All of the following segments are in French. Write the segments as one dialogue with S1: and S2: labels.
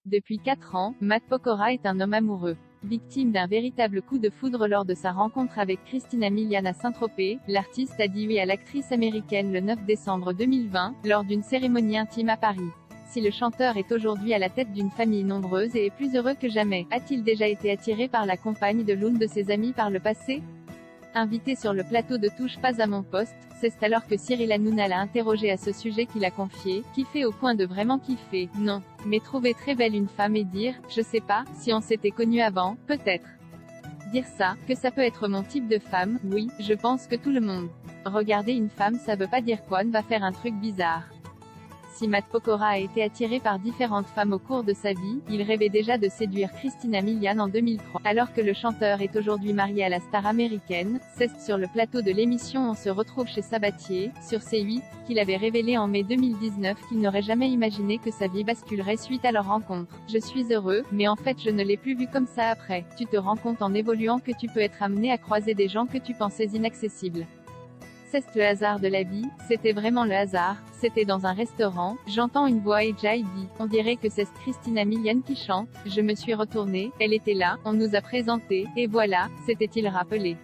S1: Depuis 4 ans, Matt Pokora est un homme amoureux. Victime d'un véritable coup de foudre lors de sa rencontre avec Christina Milian à Saint-Tropez, l'artiste a dit oui à l'actrice américaine le 9 décembre 2020, lors d'une cérémonie intime à Paris. Si le chanteur est aujourd'hui à la tête d'une famille nombreuse et est plus heureux que jamais, a-t-il déjà été attiré par la compagne de l'une de ses amies par le passé? Invité sur le plateau de Touche pas à mon poste, c'est alors que Cyril Hanouna l'a interrogé à ce sujet qu'il a confié, kiffer au point de vraiment kiffer, non. Mais trouver très belle une femme et dire, je sais pas, si on s'était connu avant, peut-être. Dire ça, que ça peut être mon type de femme, oui, je pense que tout le monde. Regarder une femme ça veut pas dire quoi, ne va faire un truc bizarre. Si Matt Pokora a été attiré par différentes femmes au cours de sa vie, il rêvait déjà de séduire Christina Milian en 2003. Alors que le chanteur est aujourd'hui marié à la star américaine, c'est sur le plateau de l'émission On se retrouve chez Sabatier, sur C8, qu'il avait révélé en mai 2019 qu'il n'aurait jamais imaginé que sa vie basculerait suite à leur rencontre. Je suis heureux, mais en fait je ne l'ai plus vu comme ça après. Tu te rends compte en évoluant que tu peux être amené à croiser des gens que tu pensais inaccessibles. C'est le hasard de la vie, c'était vraiment le hasard, c'était dans un restaurant, j'entends une voix et Jay dit, on dirait que c'est Christina Milian qui chante, je me suis retournée, elle était là, on nous a présenté, et voilà, s'était-il rappelé.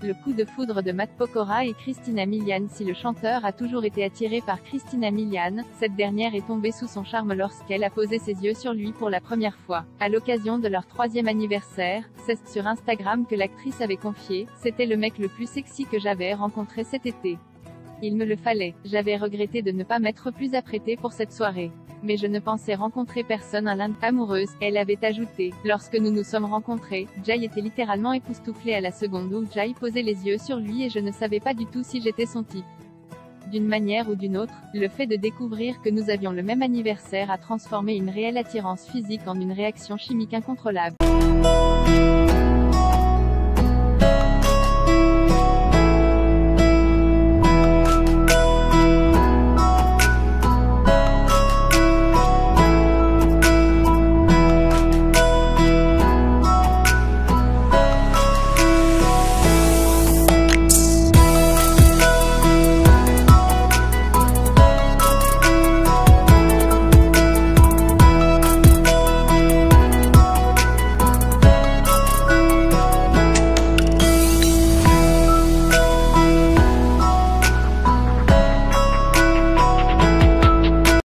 S1: Le coup de foudre de Matt Pokora et Christina Milian. Si le chanteur a toujours été attiré par Christina Milian, cette dernière est tombée sous son charme lorsqu'elle a posé ses yeux sur lui pour la première fois. À l'occasion de leur 3e anniversaire, c'est sur Instagram que l'actrice avait confié, c'était le mec le plus sexy que j'avais rencontré cet été. Il me le fallait, j'avais regretté de ne pas m'être plus apprêtée pour cette soirée. Mais je ne pensais rencontrer personne à l'Inde. Amoureuse, elle avait ajouté, lorsque nous nous sommes rencontrés, Jay était littéralement époustouflé à la seconde où Jay posait les yeux sur lui et je ne savais pas du tout si j'étais son type. D'une manière ou d'une autre, le fait de découvrir que nous avions le même anniversaire a transformé une réelle attirance physique en une réaction chimique incontrôlable.